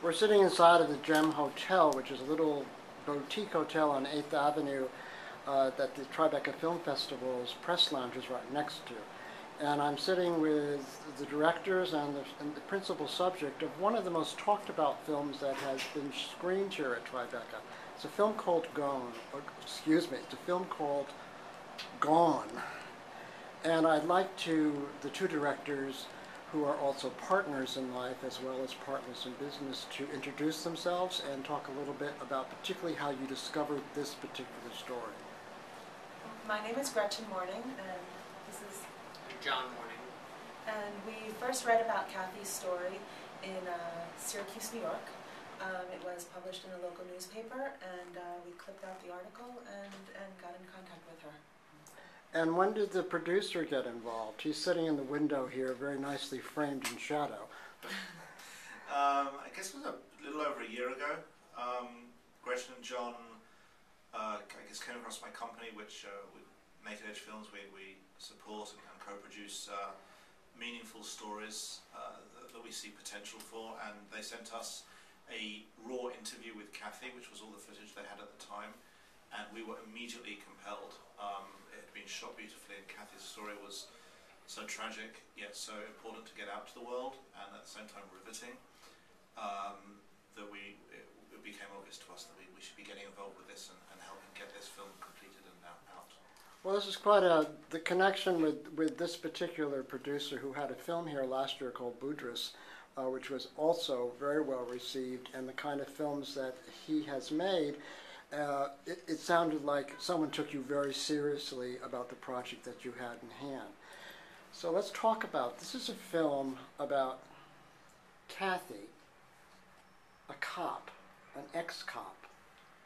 We're sitting inside of the Gem Hotel, which is a little boutique hotel on 8th Avenue that the Tribeca Film Festival's press lounge is right next to. And I'm sitting with the directors and the principal subject of one of the most talked about films that has been screened here at Tribeca. It's a film called GONE, it's a film called Gone. And I'd like the two directors, who are also partners in life as well as partners in business, to introduce themselves and talk a little bit about particularly how you discovered this particular story. My name is Gretchen Morning, and this is John Morning. And we first read about Kathy's story in Syracuse, New York. It was published in a local newspaper, and we clipped out the article and got in contact with her. And when did the producer get involved? He's sitting in the window here, very nicely framed in shadow. I guess it was a little over a year ago. Gretchen and John, I guess, came across my company, which with Native Edge Films, we support and co-produce meaningful stories that we see potential for, and they sent us a raw interview with Kathy, which was all the footage they had at the time, and we were immediately compelled. It had been shot beautifully, and Kathy's story was so tragic, yet so important to get out to the world, and at the same time riveting, that it became obvious to us that we should be getting involved with this and helping get this film completed and out. Well, this is quite the connection with this particular producer who had a film here last year called Budris, which was also very well received, and the kind of films that he has made. It sounded like someone took you very seriously about the project that you had in hand. So let's talk about, this is a film about Kathy, a cop, an ex-cop,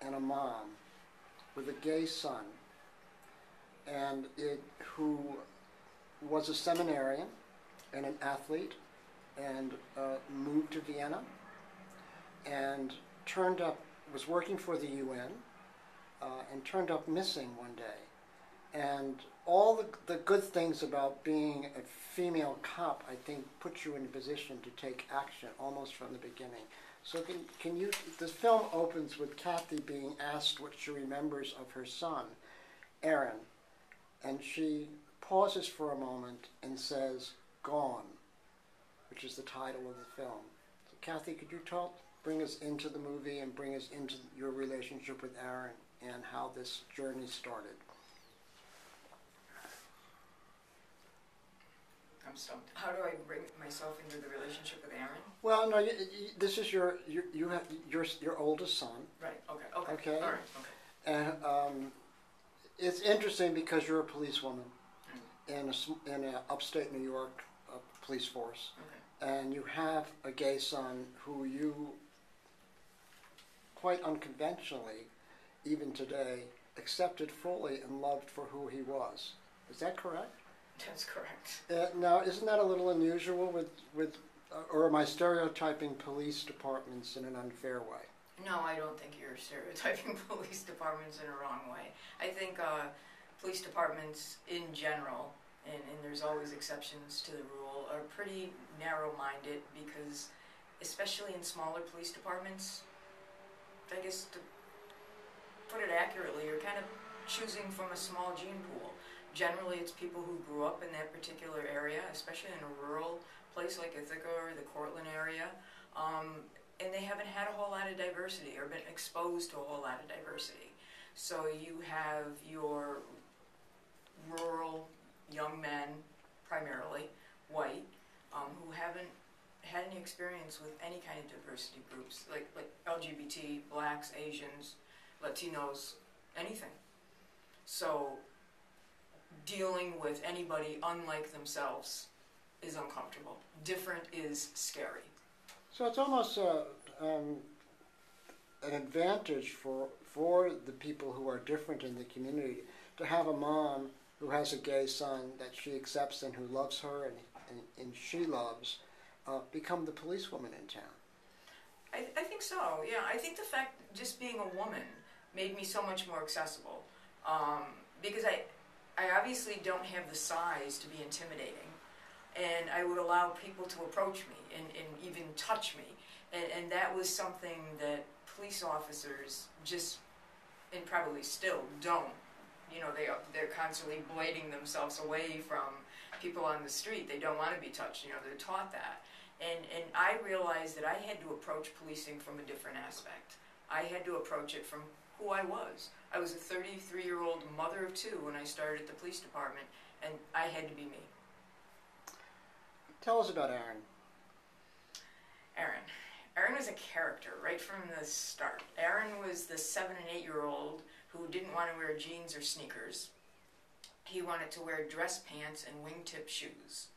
and a mom with a gay son, and who was a seminarian and an athlete, and moved to Vienna, and was working for the UN, and turned up missing one day. And all the good things about being a female cop, I think, put you in a position to take action almost from the beginning. So can you, the film opens with Kathy being asked what she remembers of her son, Aaron, and she pauses for a moment and says, "Gone," which is the title of the film. So Kathy, could you bring us into the movie and bring us into your relationship with Aaron and how this journey started? I'm stumped. How do I bring myself into the relationship with Aaron? Well, no, this is your oldest son. Right. Okay. All right. Okay. And it's interesting because you're a policewoman in a upstate New York police force, and you have a gay son who you, quite unconventionally, even today, accepted fully and loved for who he was. Is that correct? That's correct. Now, isn't that a little unusual or am I stereotyping police departments in an unfair way? No, I don't think you're stereotyping police departments in a wrong way. I think police departments in general, and there's always exceptions to the rule, are pretty narrow-minded because, especially in smaller police departments, I guess to put it accurately, you're kind of choosing from a small gene pool. Generally, it's people who grew up in that particular area, especially in a rural place like Ithaca or the Cortland area, and they haven't had a whole lot of diversity or been exposed to a whole lot of diversity. So you have your rural young men, primarily white, who haven't had any experience with any kind of diversity groups, like LGBT, blacks, Asians, Latinos, anything. So dealing with anybody unlike themselves is uncomfortable. Different is scary. So it's almost an advantage for the people who are different in the community to have a mom who has a gay son that she accepts and who loves her and she loves, become the policewoman in town. I think so, yeah. I think the fact just being a woman made me so much more accessible, because I obviously don't have the size to be intimidating, and I would allow people to approach me and even touch me And that was something that police officers just, and probably still don't, you know, they're constantly blading themselves away from people on the street. They don't want to be touched, you know, they're taught that. And I realized that I had to approach policing from a different aspect. I had to approach it from who I was. I was a 33-year-old mother of two when I started at the police department, and I had to be me. Tell us about Aaron. Aaron was a character right from the start. Aaron was the 7- and 8-year-old who didn't want to wear jeans or sneakers. He wanted to wear dress pants and wingtip shoes,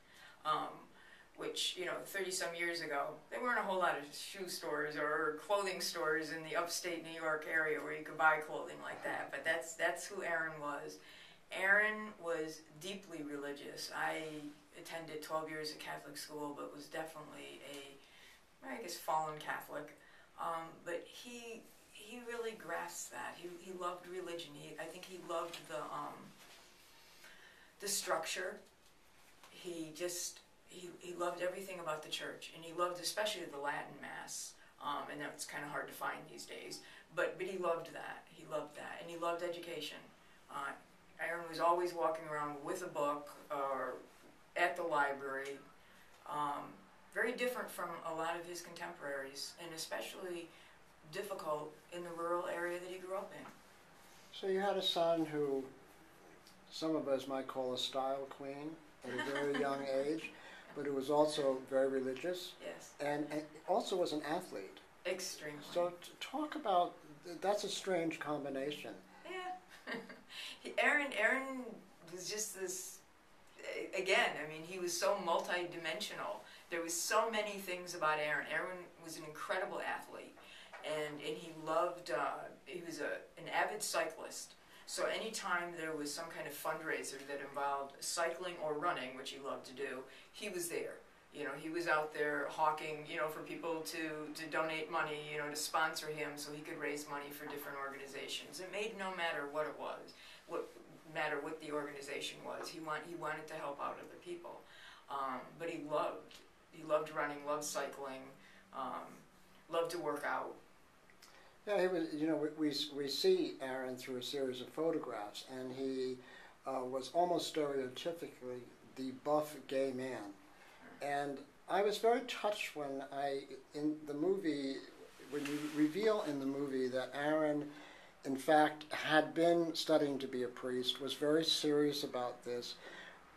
which, you know, 30-some years ago, there weren't a whole lot of shoe stores or clothing stores in the upstate New York area where you could buy clothing like that, but that's who Aaron was. Aaron was deeply religious. I attended 12 years of Catholic school, but was definitely I guess, fallen Catholic. But he really grasped that. He loved religion. I think he loved the structure. He loved everything about the church, and he loved especially the Latin Mass. And that's kind of hard to find these days. But he loved that. He loved that, and he loved education. Aaron was always walking around with a book or at the library. Very different from a lot of his contemporaries, and especially difficult in the rural area that he grew up in. So you had a son who some of us might call a style queen at a very young age, but who was also very religious. Yes. And also was an athlete. Extremely. So talk about, that's a strange combination. Yeah. Aaron was just this, again, I mean, he was so multi-dimensional. There was so many things about Aaron. Aaron was an incredible athlete, and he loved, he was an avid cyclist. So anytime there was some kind of fundraiser that involved cycling or running, which he loved to do, he was there. You know, he was out there hawking, you know, for people to donate money, you know, to sponsor him so he could raise money for different organizations. It made no matter what it was, what the organization was. He wanted to help out other people. But he loved running, loved cycling, loved to work out. Yeah, he was. You know, we see Aaron through a series of photographs, and he was almost stereotypically the buff gay man. And I was very touched when in the movie, when you reveal in the movie that Aaron, in fact, had been studying to be a priest, was very serious about this,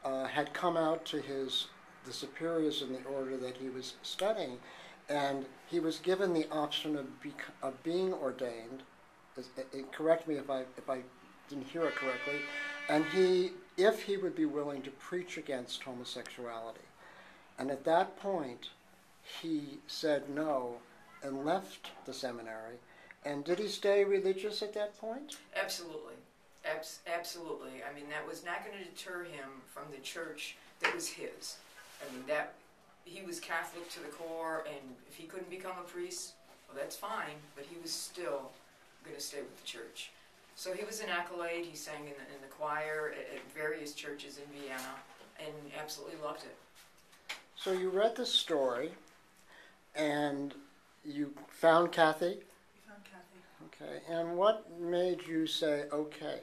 had come out to the superiors in the order that he was studying, and he was given the option of being ordained. Correct me if I didn't hear it correctly. And if he would be willing to preach against homosexuality. And at that point, he said no and left the seminary. And did he stay religious at that point? Absolutely. Absolutely. I mean, that was not going to deter him from the church that was his. I mean, he was Catholic to the core, and if he couldn't become a priest, well, that's fine, but he was still going to stay with the church. So he was an accolade. He sang in the choir at various churches in Vienna, and absolutely loved it. So you read the story, and you found Kathy? We found Kathy. Okay, and what made you say, okay,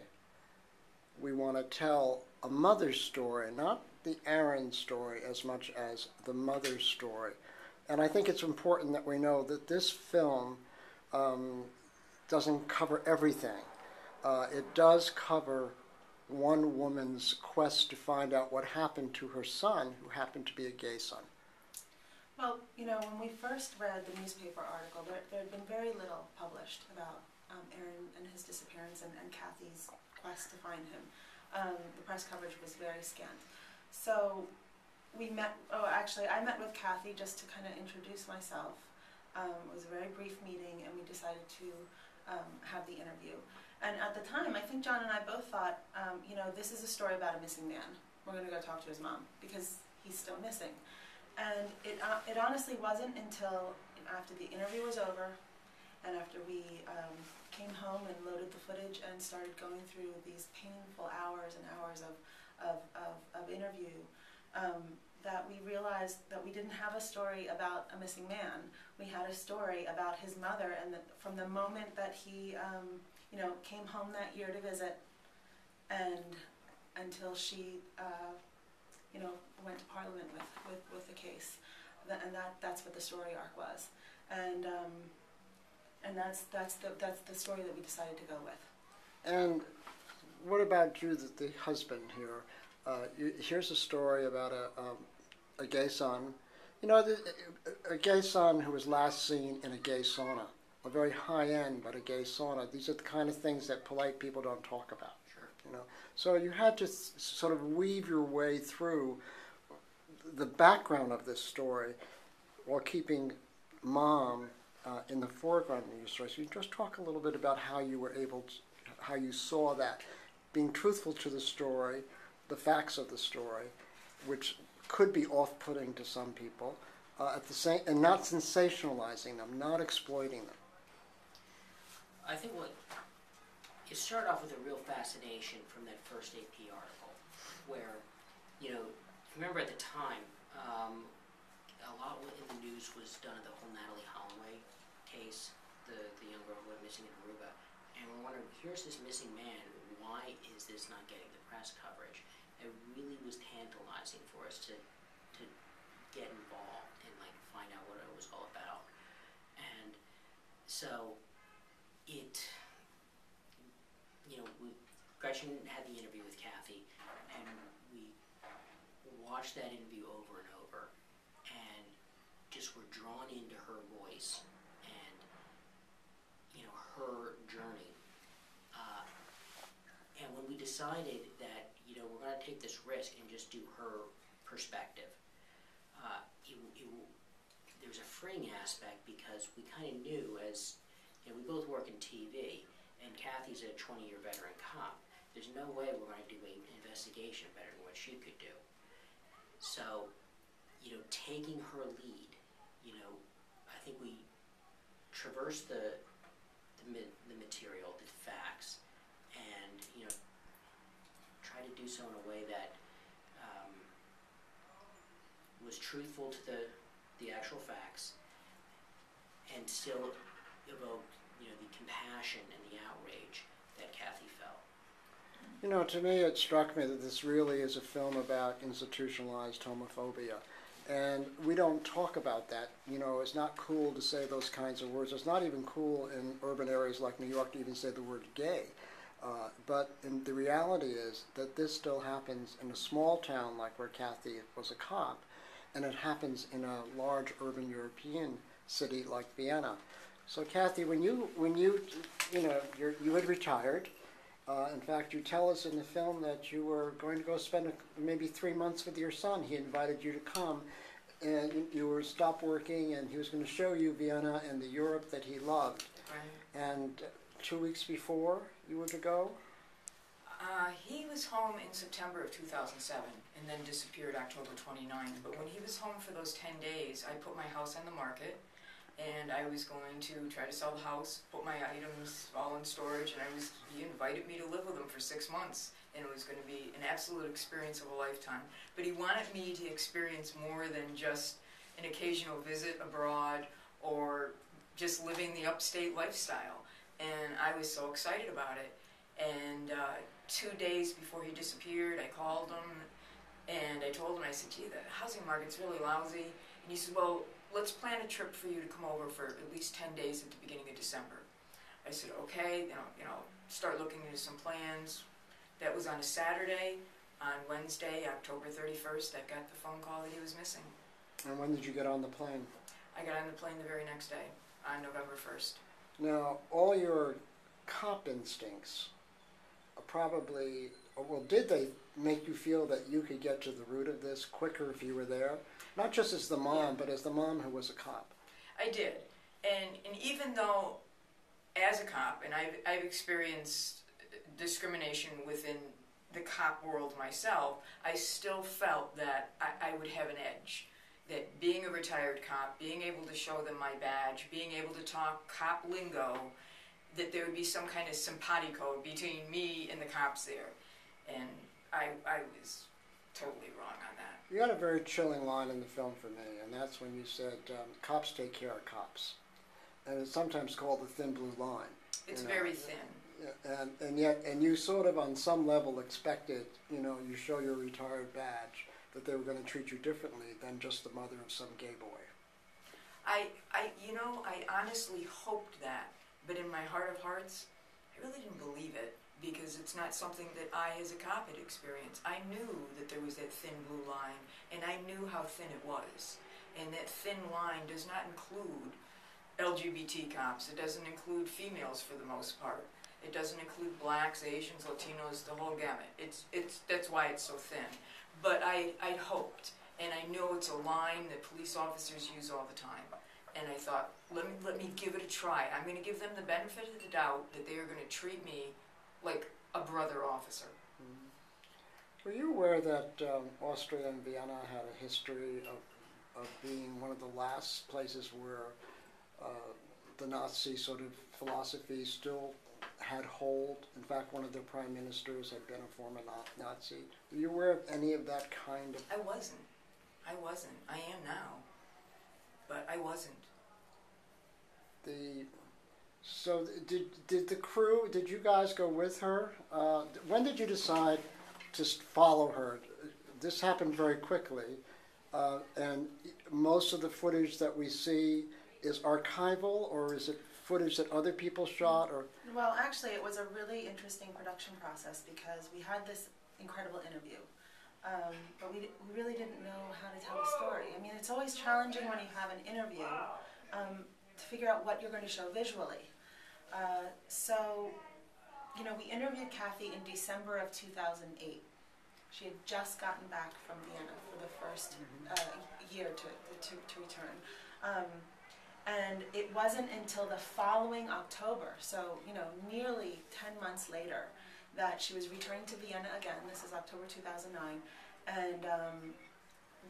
we want to tell a mother's story, not the Aaron story as much as the mother's story? And I think it's important that we know that this film doesn't cover everything. It does cover one woman's quest to find out what happened to her son, who happened to be a gay son. Well, you know, when we first read the newspaper article, there had been very little published about Aaron and his disappearance and Kathy's quest to find him. The press coverage was very scant. So we met, I met with Kathy just to kind of introduce myself. It was a very brief meeting, and we decided to have the interview. And at the time, I think John and I both thought, you know, this is a story about a missing man. We're going to go talk to his mom, because he's still missing. And it honestly wasn't until after the interview was over, and after we came home and loaded the footage and started going through these painful hours and hours of interview, that we realized that we didn't have a story about a missing man. We had a story about his mother, and from the moment that he, came home that year to visit, and until she, went to Parliament with the case, that's what the story arc was, and that's the story that we decided to go with. And what about you, the husband here? Here's a story about a gay son. A gay son who was last seen in a gay sauna, a very high-end but a gay sauna. These are the kind of things that polite people don't talk about. Sure. So you had to sort of weave your way through the background of this story while keeping Mom in the foreground of your story. So you just talk a little bit about how you were able to, how you saw that, being truthful to the story, the facts of the story, which could be off-putting to some people, and not sensationalizing them, not exploiting them. I think you start off with a real fascination from that first AP article, where, remember at the time, a lot in the news was done of the whole Natalie Holloway case, the young girl who went missing in Aruba, and we're wondering, here's this missing man, why is this not getting the press coverage? It really was tantalizing for us to get involved and find out what it was all about. And so Gretchen had the interview with Kathy, and we watched that interview over and over, and just were drawn into her voice and her journey. And when we decided that we're going to take this risk and just do her perspective, there's a freeing aspect because we kind of knew, as we both work in TV, and Kathy's a 20-year veteran cop. There's no way we're going to do an investigation better than what she could do. So, taking her lead, I think we traversed the material, the facts, and try to do so in a way that was truthful to the actual facts, and still evoked the compassion and the outrage that Kathy felt. To me it struck me that this really is a film about institutionalized homophobia. And we don't talk about that. It's not cool to say those kinds of words. It's not even cool in urban areas like New York to even say the word gay. But the reality is that this still happens in a small town like where Kathy was a cop, and it happens in a large urban European city like Vienna. So Kathy, when you had retired, in fact, you tell us in the film that you were going to go spend maybe 3 months with your son. He invited you to come, and you were stopped working, and he was going to show you Vienna and the Europe that he loved. Right. And 2 weeks before you were to go? He was home in September of 2007 and then disappeared October 29. But when he was home for those 10 days, I put my house on the market, and I was going to try to sell the house, put my items all in storage, and he invited me to live with him for 6 months, and it was going to be an absolute experience of a lifetime. But he wanted me to experience more than just an occasional visit abroad or just living the upstate lifestyle. And I was so excited about it. And 2 days before he disappeared, I called him, and I told him, I said, gee, the housing market's really lousy. And he said, well, let's plan a trip for you to come over for at least 10 days at the beginning of December. I said, okay, start looking into some plans. That was on a Saturday. On Wednesday, October 31st, I got the phone call that he was missing. And when did you get on the plane? I got on the plane the very next day, on November 1st. Now, all your cop instincts probably, well, did they make you feel that you could get to the root of this quicker if you were there? Not just as the mom, but as the mom who was a cop. I did. And even though, as a cop, and I've experienced discrimination within the cop world myself, I still felt that I would have an edge. That being a retired cop, being able to show them my badge, being able to talk cop lingo, that there would be some kind of simpatico between me and the cops there. And I was totally wrong on that. You had a very chilling line in the film for me, and that's when you said, cops take care of cops. And it's sometimes called the thin blue line. It's you know. very thin. And yet, you sort of on some level expected, you show your retired badge, that they were going to treat you differently than just the mother of some gay boy. I honestly hoped that, but in my heart of hearts, I really didn't believe it, because it's not something that I, as a cop, had experienced. I knew that there was that thin blue line, and I knew how thin it was. And that thin line does not include LGBT cops. It doesn't include females for the most part. It doesn't include blacks, Asians, Latinos, the whole gamut. That's why it's so thin. But I'd hoped, and I know it's a line that police officers use all the time. And I thought, let me give it a try. I'm going to give them the benefit of the doubt that they are going to treat me like a brother officer. Were you aware that Austria and Vienna had a history of being one of the last places where the Nazi sort of philosophy still had hold? In fact, one of their prime ministers had been a former Nazi. Were you aware of any of that kind of... I wasn't. I am now. But I wasn't. So did the crew, did you guys go with her? When did you decide to follow her? This happened very quickly, and most of the footage that we see is archival, or is it footage that other people shot? Or Well, actually, it was a really interesting production process, because we had this incredible interview, but we really didn't know how to tell the story. I mean, it's always challenging when you have an interview to figure out what you're going to show visually. So, we interviewed Kathy in December of 2008. She had just gotten back from Vienna for the first year to return. And it wasn't until the following October, so nearly 10 months later, that she was returning to Vienna again. This is October 2009, and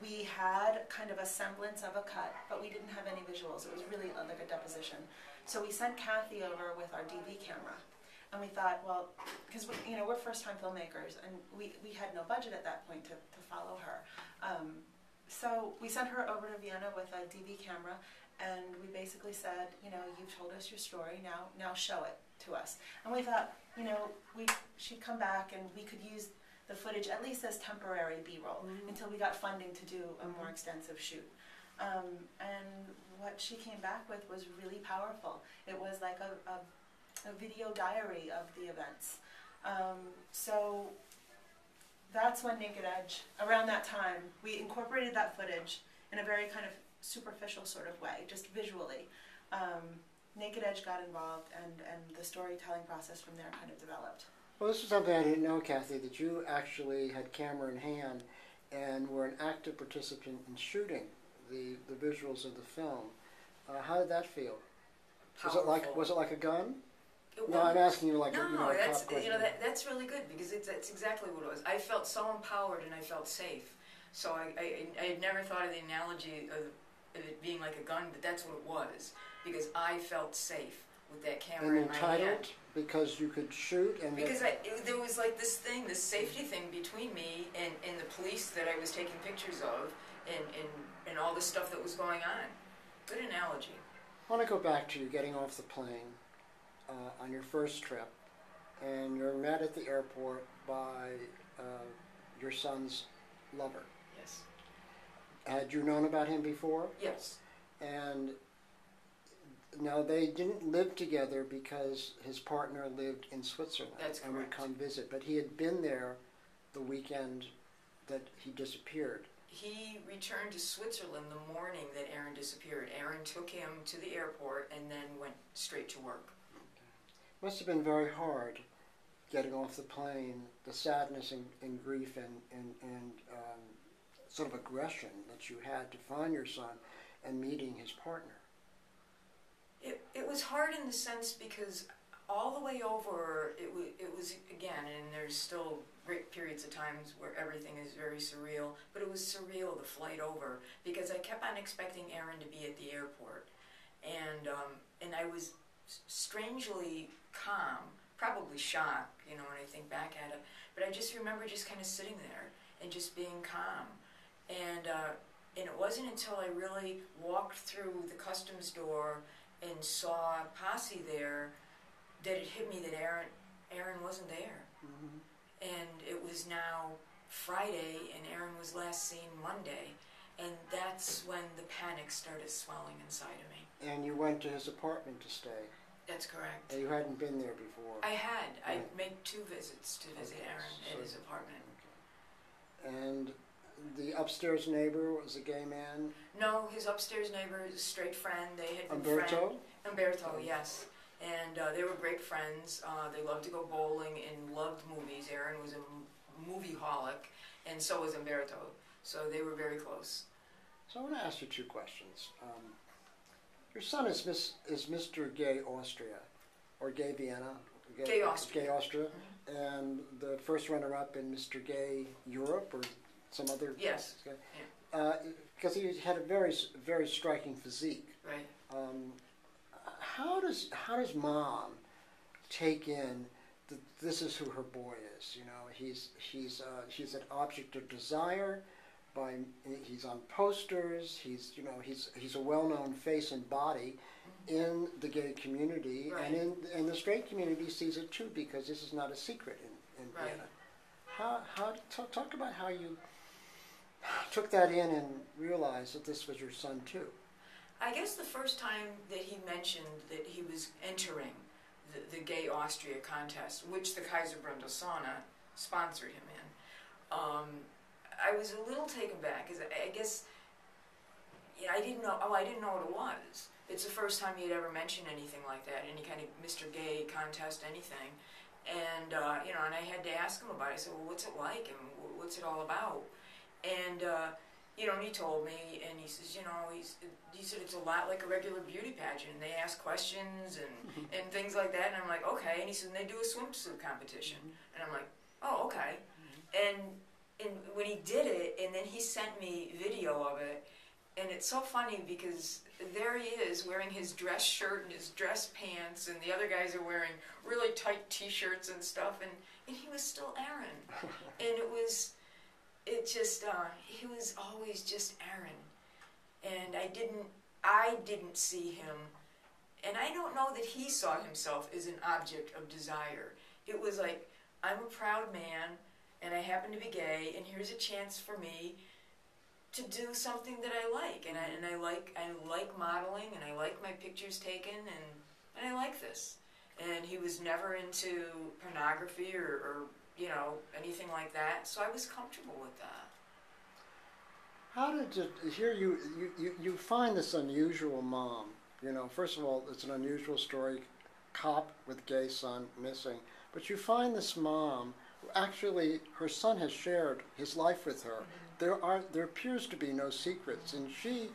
we had kind of a semblance of a cut, but we didn't have any visuals. It was really like a deposition. So we sent Kathy over with our DV camera, and we thought, well, because we're first-time filmmakers, and we had no budget at that point to follow her. So we sent her over to Vienna with a DV camera, and we basically said, you've told us your story, now show it to us. And we thought, she'd come back and we could use the footage at least as temporary B-roll until we got funding to do a more extensive shoot. And what she came back with was really powerful. It was like a video diary of the events. So that's when Naked Edge, around that time, we incorporated that footage in a very kind of superficial sort of way, just visually. Naked Edge got involved, and the storytelling process from there kind of developed. Well, this is something I didn't know, Kathy, that you actually had camera in hand and were an active participant in shooting the visuals of the film. How did that feel? Was it like a gun? No, I'm asking you like a cop question. That's really good, because that's exactly what it was. I felt so empowered and I felt safe. So I had never thought of the analogy of it being like a gun, but that's what it was, because I felt safe with that camera in my hand. Entitled because you could shoot, and because there was like this safety thing between me and the police that I was taking pictures of, and all the stuff that was going on. Good analogy. I want to go back to you getting off the plane on your first trip, and you're met at the airport by your son's lover. Yes. Had you known about him before? Yes. And now they didn't live together because his partner lived in Switzerland. That's correct. And would come visit, but he had been there the weekend that he disappeared. He returned to Switzerland the morning that Aaron disappeared. Aaron took him to the airport and then went straight to work. Okay. Must have been very hard getting off the plane, the sadness and grief and sort of aggression that you had to find your son and meeting his partner. It was hard in the sense because all the way over, it was again, and there's still great periods of times where everything is very surreal, but it was surreal the flight over, because I kept on expecting Aaron to be at the airport, and I was strangely calm, probably shocked, when I think back at it, but I just remember just kind of sitting there, and just being calm. And it wasn't until I really walked through the customs door and saw Posse there that it hit me that Aaron wasn't there. Mm-hmm. And it was now Friday, and Aaron was last seen Monday, and that's when the panic started swelling inside of me. And you went to his apartment to stay. That's correct. And you hadn't been there before. I had. Right. I'd make 2 visits to visit Okay, Aaron so- at his apartment. Okay. And the upstairs neighbor was a gay man? No, his upstairs neighbor is a straight friend. They had been Umberto? Umberto, yes. And they were great friends. They loved to go bowling and loved movies. Aaron was a movie-holic, and so was Umberto. So they were very close. So I want to ask you 2 questions. Your son is Mr. Gay Austria, or Gay Vienna? Gay Austria. Gay Austria, Mhm. and the first runner-up in Mr. Gay Europe, or some other? Yes. Because he had a very striking physique. Right. How does mom take in that this is who her boy is? You know, he's an object of desire. He's on posters. He's a well-known face and body in the gay community, Right. and the straight community sees it too, because this is not a secret in Right. Vienna. Talk about how you took that in and realized that this was your son too. I guess the first time that he mentioned that he was entering the Gay Austria contest, which the Kaiserbrunn Sauna sponsored him in, I was a little taken back, because I guess I didn't know. Oh, I didn't know what it was. It's the first time he had ever mentioned anything like that, any kind of Mr. Gay contest, anything. And and I had to ask him about it. I said, well, what's it like, and what's it all about? And and he told me, and he says, he said it's a lot like a regular beauty pageant. And they ask questions and things like that. And I'm like, okay. And he said, and they do a swimsuit competition. And I'm like, oh, okay. And when he did it, and then he sent me video of it, and it's so funny because there he is wearing his dress shirt and his dress pants, and the other guys are wearing really tight T-shirts and stuff, and he was still Aaron. And he was always just Aaron. And I didn't see him, and I don't know that he saw himself as an object of desire. It was like, I'm a proud man, and I happen to be gay, and here's a chance for me to do something that I like, and I like modeling, and I like my pictures taken, and I like this. And he was never into pornography or anything like that, so I was comfortable with that. How did you find this unusual mom? First of all, it's an unusual story, cop with gay son missing, but you find this mom who actually, her son has shared his life with her. Mm-hmm. There appears to be no secrets, and she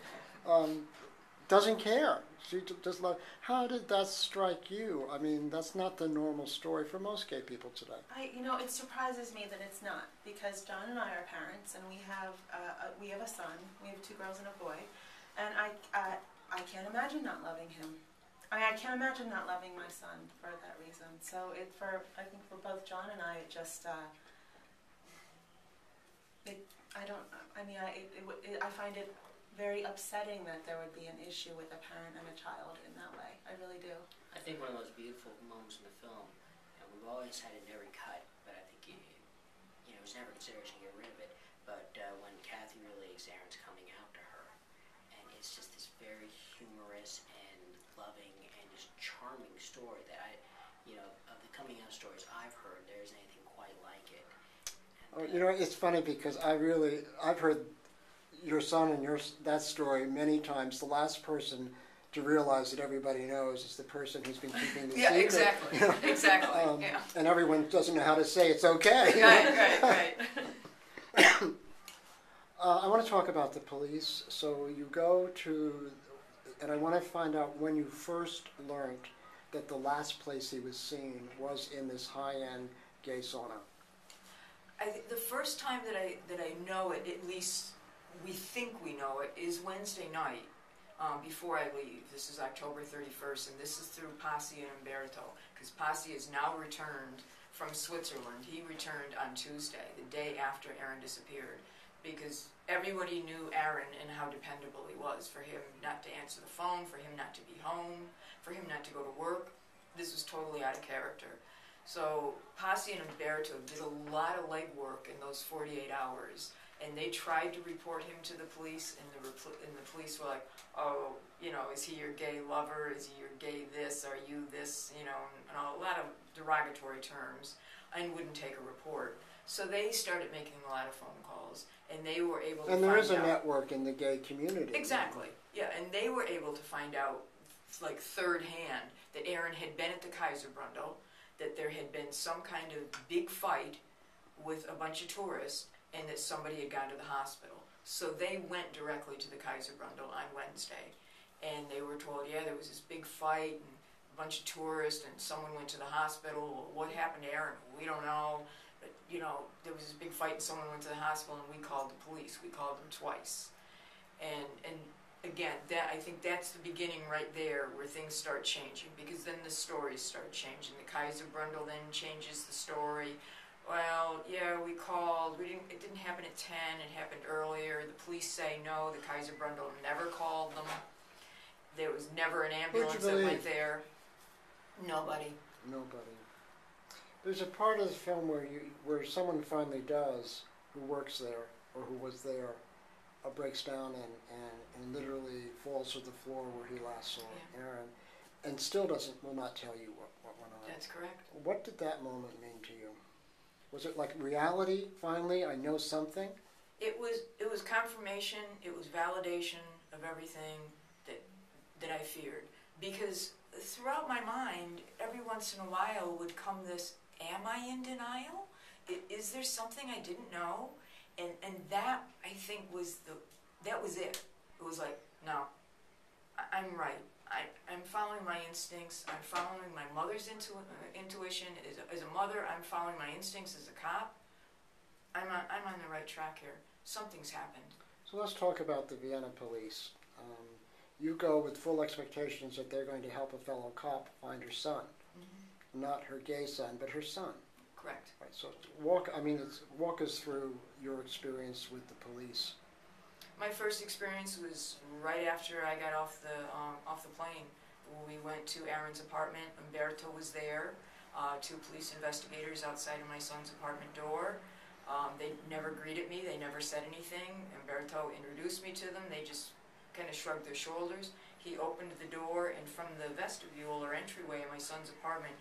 doesn't care. She does love. How did that strike you? I mean, that's not the normal story for most gay people today. It surprises me that it's not, because John and I are parents, and we have a son. We have 2 girls and a boy, and I can't imagine not loving him. I can't imagine not loving my son for that reason. So I think for both John and I, it just I find it very upsetting that there would be an issue with a parent and a child in that way. I really do. I think one of those beautiful moments in the film, and we've always had it in every cut, but I think it was never considered to get rid of it. But when Kathy relays Aaron's coming out to her, and it's just this very humorous and loving and just charming story that of the coming out stories I've heard, there isn't anything quite like it. And, it's funny because I've heard your son and that story many times. The last person to realize that everybody knows is the person who's been keeping the secret. Exactly. Exactly. And everyone doesn't know how to say it's okay. Right. I want to talk about the police. So you go to, and I want to find out when you first learned that the last place he was seen was in this high-end gay sauna. The first time that I know it, at least we think we know it, is Wednesday night before I leave. This is October 31st, and this is through Posse and Umberto, because Posse is now returned from Switzerland. He returned on Tuesday, the day after Aaron disappeared, because everybody knew Aaron and how dependable he was, for him not to answer the phone, for him not to be home, for him not to go to work. This was totally out of character. So Posse and Umberto did a lot of legwork in those 48 hours, and they tried to report him to the police, and the police were like, oh, you know, is he your gay lover? Is he your gay this? Are you this? You know, and a lot of derogatory terms, and wouldn't take a report. So they started making a lot of phone calls, and they were able to find out. And there is a network in the gay community. Exactly, yeah, and they were able to find out, like third hand, that Aaron had been at the Kaiserbrundel, that there had been some kind of big fight with a bunch of tourists, and that somebody had gone to the hospital. So they went directly to the Kaiserbrundel on Wednesday, and they were told, yeah, there was this big fight, and a bunch of tourists, and someone went to the hospital. Well, what happened to Aaron? We don't know. But, you know, there was this big fight, and someone went to the hospital, and we called the police. We called them twice. And again, I think that's the beginning right there where things start changing, because then the stories start changing. The Kaiserbrundel then changes the story. Well, yeah, we called. It didn't happen at 10. It happened earlier. The police say no. The Kaiserbrundel never called them. There was never an ambulance that went there. Nobody. There's a part of the film where someone finally does, who works there or who was there, breaks down and literally falls to the floor where he last saw Aaron, and still will not tell you what went on. That's correct. What did that moment mean to you? Was it like reality? Finally, I know something. It was confirmation. It was validation of everything that I feared, because throughout my mind, every once in a while would come this: am I in denial? Is there something I didn't know? And that, I think, that was it. It was like, no, I'm right. I'm following my instincts. I'm following my mother's intuition. As a mother, I'm following my instincts as a cop. I'm on the right track here. Something's happened. So let's talk about the Vienna police. You go with full expectations that they're going to help a fellow cop find her son. Mm-hmm. Not her gay son, but her son. Correct. Right. So walk us through your experience with the police. My first experience was right after I got off the plane. We went to Aaron's apartment. Umberto was there. 2 police investigators outside of my son's apartment door. They never greeted me. They never said anything. Umberto introduced me to them. They just kind of shrugged their shoulders. He opened the door, and from the vestibule or entryway of my son's apartment,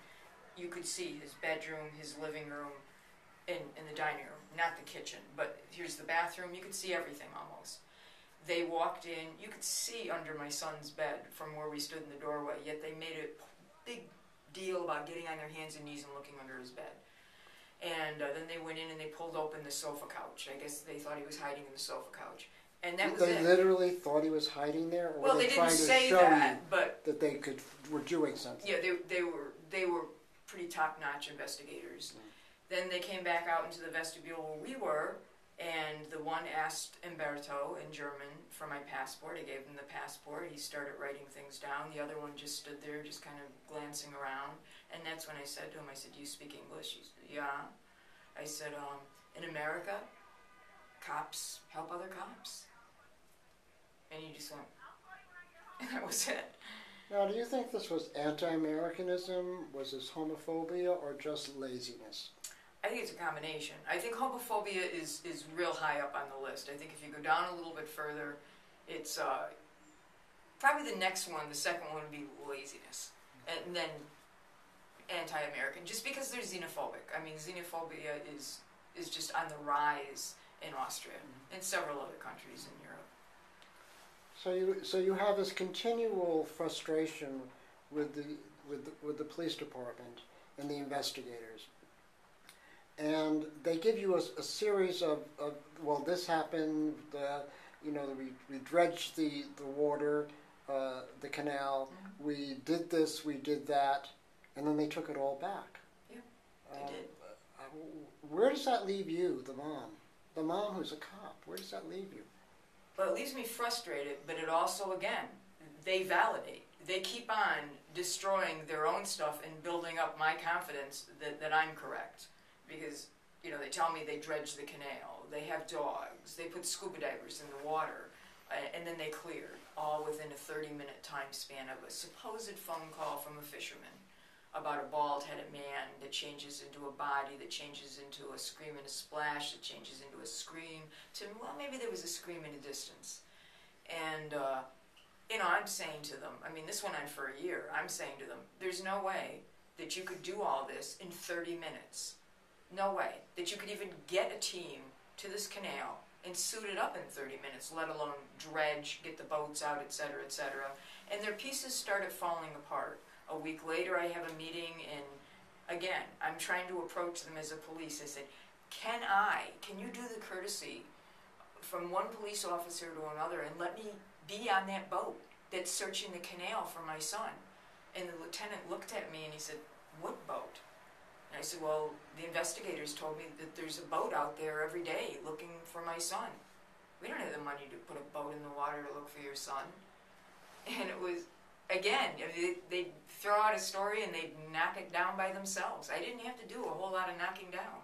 you could see his bedroom, his living room, and the dining room. Not the kitchen, but here's the bathroom. You could see everything almost. They walked in. You could see under my son's bed from where we stood in the doorway, yet they made a big deal about getting on their hands and knees and looking under his bed. And then they went in and they pulled open the sofa couch. I guess they thought he was hiding in the sofa couch. And that was it. They literally thought he was hiding there? Or well, were they didn't trying to say show that, you but that they were doing something? Yeah, they were pretty top-notch investigators. Mm. Then they came back out into the vestibule where we were, and the one asked Umberto in German for my passport. I gave him the passport. He started writing things down. The other one just stood there, just kind of glancing around. And that's when I said to him, I said, "Do you speak English?" He said, "Yeah." I said, "In America, cops help other cops." And he just went, and that was it. Now, do you think this was anti-Americanism, was this homophobia, or just laziness? I think it's a combination. I think homophobia is real high up on the list. I think if you go down a little bit further, it's probably the next one, the second one would be laziness. And then anti-American, just because they're xenophobic. I mean, xenophobia is just on the rise in Austria and several other countries in Europe. So you have this continual frustration with the police department and the investigators, and they give you a series of well, this happened. We dredged the water, the canal. Mm-hmm. We did this. We did that, and then they took it all back. Yeah, they did. Where does that leave you, the mom who's a cop? Where does that leave you? Well, it leaves me frustrated, but it also, again, they validate. They keep on destroying their own stuff and building up my confidence that I'm correct. Because, you know, they tell me they dredge the canal, they have dogs, they put scuba divers in the water, and then they clear, all within a 30-minute time span of a supposed phone call from a fisherman about a bald-headed man that changes into a body, that changes into a scream and a splash, that changes into a scream, to, well, maybe there was a scream in the distance. And, you know, I'm saying to them, I mean, this went on for a year, I'm saying to them, there's no way that you could do all this in 30 minutes. No way that you could even get a team to this canal and suit it up in 30 minutes, let alone dredge, get the boats out, etc., etc. And their pieces started falling apart. A week later, I have a meeting, and again, I'm trying to approach them as a police. I said, can you do the courtesy from one police officer to another and let me be on that boat that's searching the canal for my son? And the lieutenant looked at me and he said, what boat? And I said, well, the investigators told me that there's a boat out there every day looking for my son. We don't have the money to put a boat in the water to look for your son. And it was, again, they'd throw out a story and they'd knock it down by themselves. I didn't have to do a whole lot of knocking down.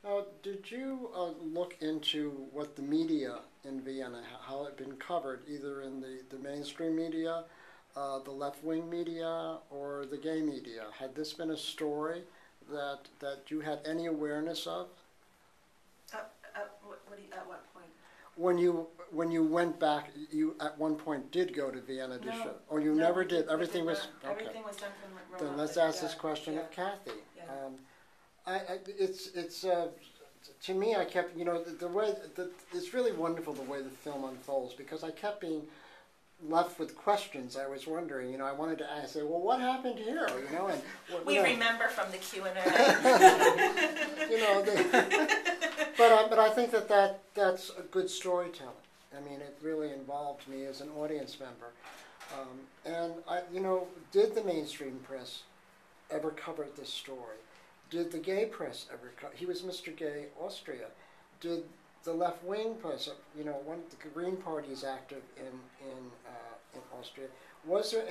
Now, did you look into what the media in Vienna, how it had been covered, either in the mainstream media, the left-wing media, or the gay media? Had this been a story that you had any awareness of? At what point? When you went back, you at one point did go to Vienna to show, or you No, never did. Everything was okay. Everything was done from remotely. Then let's ask this question of Kathy. Yeah. It's to me, I kept, you know, the way it's really wonderful the way the film unfolds, because I kept being left with questions. I was wondering, you know, I wanted to ask, say, well, what happened here, you know, and We remember from the Q&A. you know, but I think that's a good storytelling. I mean, it really involved me as an audience member, and you know, did the mainstream press ever cover this story? Did the gay press ever cover? He was Mr. Gay, Austria. Did the left-wing press, you know, the Green Party is active in Austria. Was there